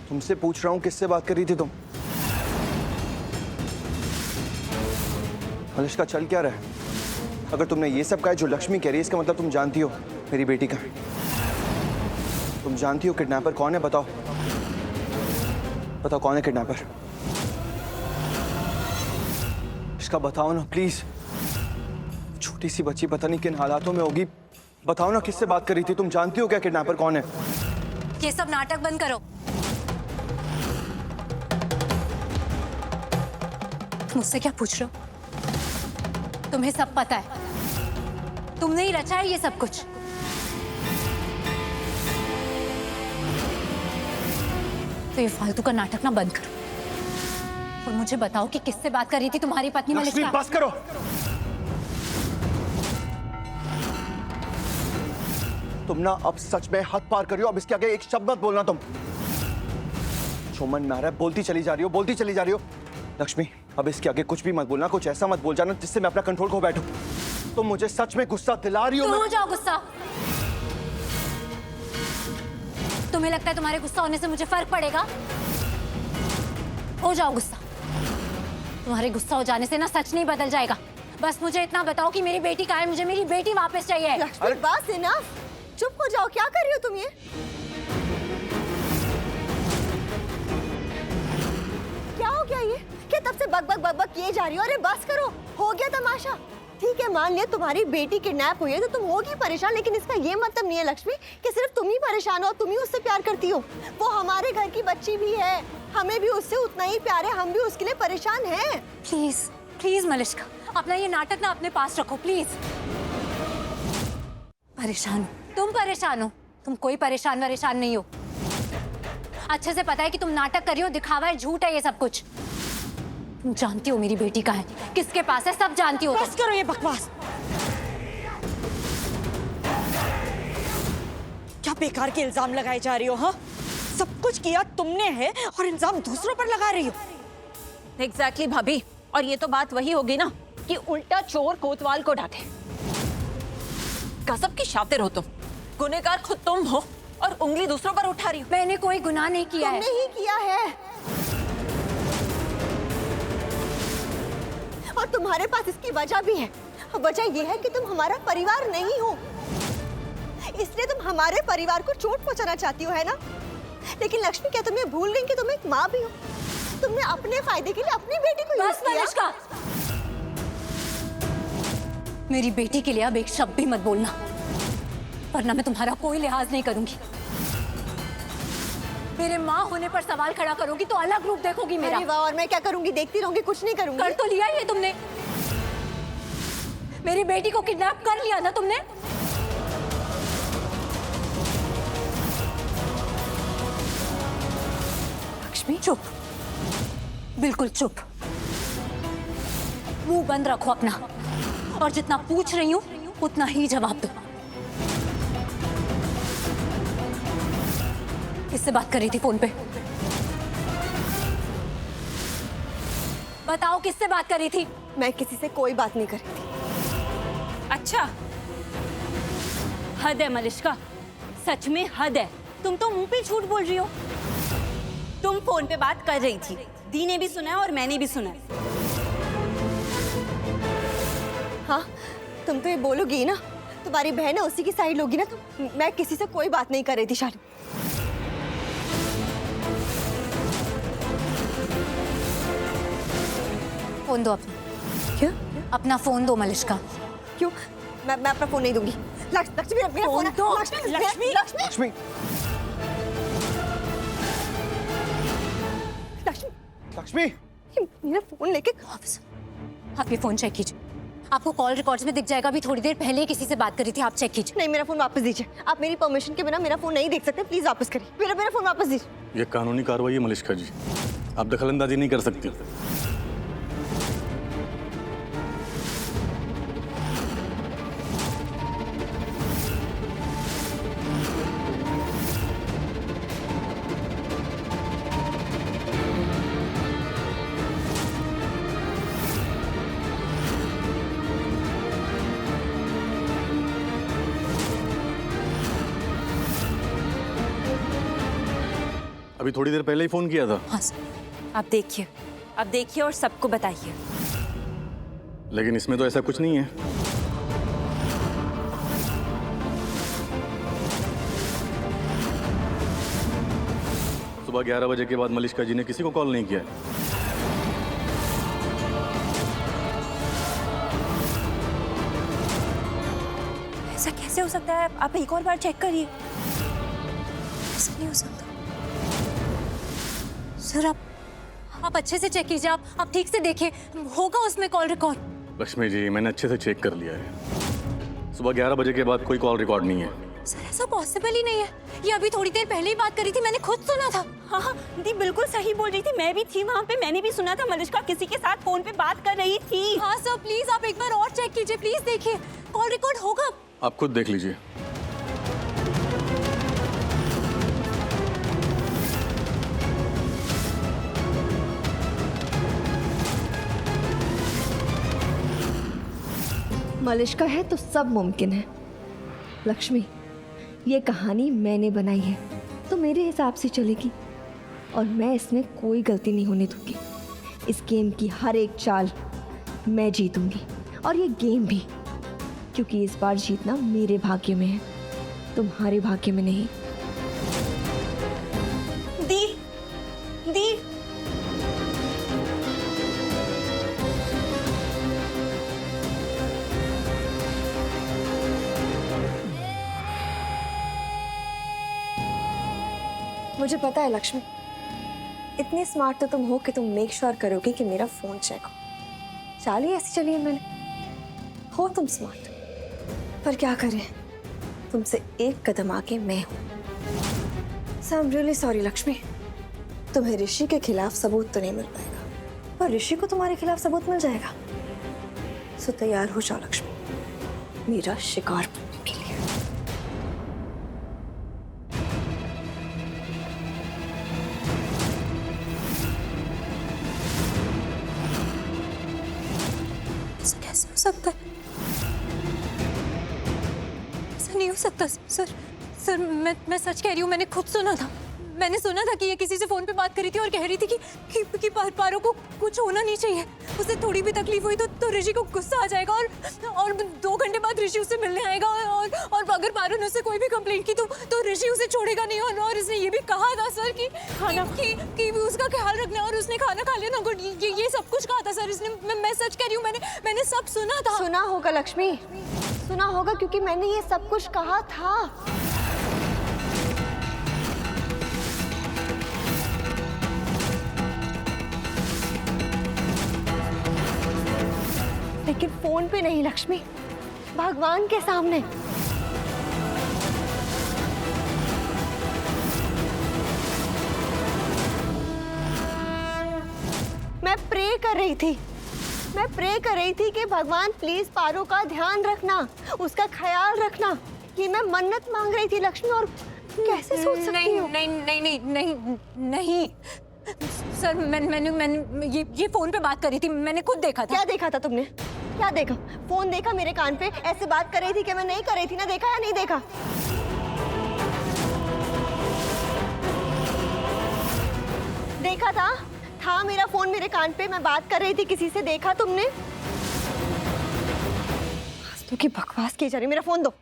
तुमसे पूछ रहा हूँ किससे बात कर रही थी तुम? मलिष्का चल क्या रहा है? अगर तुमने ये सब कहा जो लक्ष्मी कह रही है इसका मतलब तुम जानती हो मेरी बेटी का। तुम जानती हो किडनैपर कौन है? बताओ बताओ कौन है किडनैपर? इसका बताओ ना प्लीज। छोटी सी बच्ची पता नहीं किन हालातों में होगी। बताओ ना किससे बात कर रही थी? तुम जानती हो क्या किडनैपर कौन है? ये सब नाटक बंद करो। मुझसे क्या पूछ रहे हो? तुम्हें सब पता है। तुमने ही रचा है ये सब कुछ। तो ये फालतू का नाटक ना बंद करो और मुझे बताओ कि किससे बात कर रही थी तुम्हारी पत्नी लक्ष्मी मलिष्का? बस करो। तुम ना अब सच में हद पार करियो। अब इसके आगे एक शब्द मत बोलना तुम। जो मन में आ रहा है बोलती चली जा रही हो, बोलती चली जा रही हो। लक्ष्मी अब इसके आगे कुछ भी मत बोलना। कुछ ऐसा मत बोल जाना जिससे मैं अपना कंट्रोल खो बैठूं। तुम मुझे सच में गुस्सा दिला रही हो। हो जाओ गुस्सा। तुम्हें लगता है तुम्हारे गुस्सा होने से मुझे फर्क पड़ेगा? हो जाओ गुस्सा। तुम्हारे गुस्सा हो जाने से ना सच नहीं बदल जाएगा। बस मुझे इतना बताओ कि मेरी बेटी कहाँ है? मुझे मेरी बेटी वापस चाहिए। लक्ष्मी बस इनफ। चुप हो जाओ। क्या कर रही हो तुम ये? क्या हो गया ये? क्या तब से बक बक बक बक किए जा रही हो? अरे बस करो। हो गया तमाशा। ठीक है मान लिया तुम्हारी बेटी किडनैप हुई है तो तुम होगी परेशान, लेकिन इसका ये मतलब नहीं है लक्ष्मी कि सिर्फ तुम ही परेशान हो, तुम ही उससे प्यार करती हो। वो हमारे घर की बच्ची भी है, हमें भी उससे उतना ही प्यार है, हम भी उसके लिए परेशान हैं। प्लीज प्लीज मलिष्का, अपना ये नाटक ना अपने पास रखो प्लीज। परेशान हो तुम? परेशान हो तुम? कोई परेशान नहीं हो। अच्छे से पता है कि तुम नाटक कर रही हो, दिखावा है, झूठ है ये सब कुछ। तुम जानती हो मेरी बेटी कहाँ है, किसके पास है, सब जानती हो। बस करो ये बकवास। क्या बेकार के इल्जाम लगाए जा रही हो? हाँ, सब कुछ किया तुमने है और इल्जाम दूसरों पर लगा रही हो। एग्जैक्टली भाभी, और ये तो बात वही होगी ना कि उल्टा चोर कोतवाल को डांटे। गजब की शातिर हो तुम। गुनहगार खुद तुम हो और उंगली दूसरों पर उठा रही हो। मैंने कोई गुनाह नहीं किया है। तुमने ही किया है और तुम्हारे पास इसकी वजह भी है। वजह यह है कि तुम हमारा परिवार नहीं हो, इसलिए तुम हमारे परिवार को चोट पहुंचाना चाहती हो, है ना? लेकिन लक्ष्मी क्या तुम ये भूल गई कि तुम एक माँ भी हो? तुमने अपने फायदे के लिए अपनी बेटी को यूज बस किया। मलिष्का, मेरी बेटी के लिए अब एक शब्द भी मत बोलना, वरना मैं तुम्हारा कोई लिहाज नहीं करूंगी। मेरे माँ होने पर सवाल खड़ा करोगी तो अलग रूप देखोगी मेरा। अरे वाह, और मैं क्या करूंगी? देखती रहूंगी, कुछ नहीं करूंगी। कर तो लिया ये तुमने, मेरी बेटी को किडनैप कर लिया ना तुमने। लक्ष्मी चुप, बिल्कुल चुप। मुंह बंद रखो अपना और जितना पूछ रही हूं उतना ही जवाब दो। किससे बात कर रही थी फोन पे? बताओ किससे बात कर रही थी? मैं किसी से कोई बात नहीं कर रही थी। अच्छा, हद है मलिष्का, सच में हद है। तुम तो मुंह पे झूठ बोल रही हो। तुम फोन पे बात कर रही थी, दी ने भी सुना है और मैंने भी सुना है। हाँ, तुम तो ये बोलोगी ना, तुम्हारी बहन है उसी की साइड लोगी ना। तो मैं किसी से कोई बात नहीं कर रही थी शालू। फोन दो अपना। क्या? अपना फोन दो मलिष्का। क्यों? मैं अपना फोन नहीं दूंगी। लक्ष्मी मेरा फोन है। दो। लक्ष्मी लक्ष्मी, लक्ष्मी लक्ष्मी लक्ष्मी लक्ष्मी मेरा फोन लेके। आप ये फोन चेक कीजिए, आपको कॉल रिकॉर्ड्स में दिख जाएगा। अभी थोड़ी देर पहले ही किसी से बात करी थी, आप चेक कीजिए। नहीं, मेरा फोन वापस दीजिए। आप मेरी परमिशन के बिना मेरा फोन नहीं देख सकते। प्लीज वापस करिए। मेरा फोन वापस दीजिए। ये कानूनी कार्रवाई है मलिष्का जी, आप दखलंदाजी नहीं कर सकती। अभी थोड़ी देर पहले ही फोन किया था। हाँ सर, आप देखिए और सबको बताइए। लेकिन इसमें तो ऐसा कुछ नहीं है। सुबह 11 बजे के बाद मलिष्का जी ने किसी को कॉल नहीं किया है। ऐसा कैसे हो सकता है? आप एक और बार चेक करिए। ऐसा नहीं हो सकता सर, आप अच्छे से चेक कीजिए। आप ठीक से देखिए, होगा उसमें कॉल रिकॉर्ड। लक्ष्मी जी, मैंने अच्छे से चेक कर लिया है। सुबह 11 बजे के बाद कोई कॉल रिकॉर्ड नहीं है। सर, ऐसा पॉसिबल ही नहीं है। ये अभी थोड़ी देर पहले ही बात करी थी, मैंने खुद सुना था। हाँ हाँ, दी बिल्कुल सही बोल रही थी। मैं भी थी वहाँ पे, मैंने भी सुना था मलिष्का किसी के साथ फोन पे बात कर रही थी। हाँ सर, प्लीज आप एक बार और चेक कीजिए, प्लीज देखिए, कॉल रिकॉर्ड होगा। आप खुद देख लीजिए। मलिष्का है तो सब मुमकिन है। लक्ष्मी, ये कहानी मैंने बनाई है तो मेरे हिसाब से चलेगी और मैं इसमें कोई गलती नहीं होने दूंगी। इस गेम की हर एक चाल मैं जीतूंगी और ये गेम भी, क्योंकि इस बार जीतना मेरे भाग्य में है, तुम्हारे भाग्य में नहीं। दी दी मुझे पता है लक्ष्मी, इतनी स्मार्ट तो तुम हो कि तुम मेक श्योर करोगे कि मेरा फोन चेक हो। चाल ही ऐसी चली है मैंने। हो तुम स्मार्ट, पर क्या करें, तुमसे एक कदम आगे मैं हूं। So I am really sorry Lakshmi. तुम्हें ऋषि के खिलाफ सबूत तो नहीं मिल पाएगा, पर ऋषि को तुम्हारे खिलाफ सबूत मिल जाएगा। सो तैयार हो जाओ लक्ष्मी, मेरा शिकार बनने के लिए। ऐसा कैसे हो सकता है? ऐसा नहीं हो सकता सर। सर, मैं सच कह रही हूँ, मैंने खुद सुना था। मैंने सुना था कि ये किसी से फोन पे बात कर रही थी और कह रही थी कि पारो को कुछ होना नहीं चाहिए। उसे थोड़ी भी तकलीफ हुई तो ऋषि को गुस्सा आ जाएगा और 2 घंटे बाद ऋषि उसे मिलने आएगा और अगर पारो ने उससे कोई भी कंप्लेंट की तो ऋषि उसे छोड़ेगा नहीं। और उसने ये भी कहा था सर कि उसका ख्याल रखना और उसने खाना खा लेना। ये सब कुछ कहा था सर इसने। मैं सच कह रही हूँ, मैंने सब सुना था। सुना होगा लक्ष्मी, सुना होगा, क्योंकि मैंने ये सब कुछ कहा था। लेकिन फोन पे नहीं लक्ष्मी, भगवान के सामने। मैं प्रे कर रही थी कि भगवान प्लीज पारो का ध्यान रखना, उसका ख्याल रखना। ये मैं मन्नत मांग रही थी लक्ष्मी। और कैसे सोच सकती हूँ? नहीं सर, मैंने ये फोन पे बात करी थी, मैंने खुद देखा था। क्या देखा था तुमने? क्या देखा? फोन देखा मेरे कान पे, ऐसे बात कर रही थी कि मैं नहीं कर रही थी ना। देखा या नहीं देखा? देखा था मेरा फोन मेरे कान पे, मैं बात कर रही थी किसी से। देखा तुमने? तो की बकवास की जा रही। मेरा फोन दो।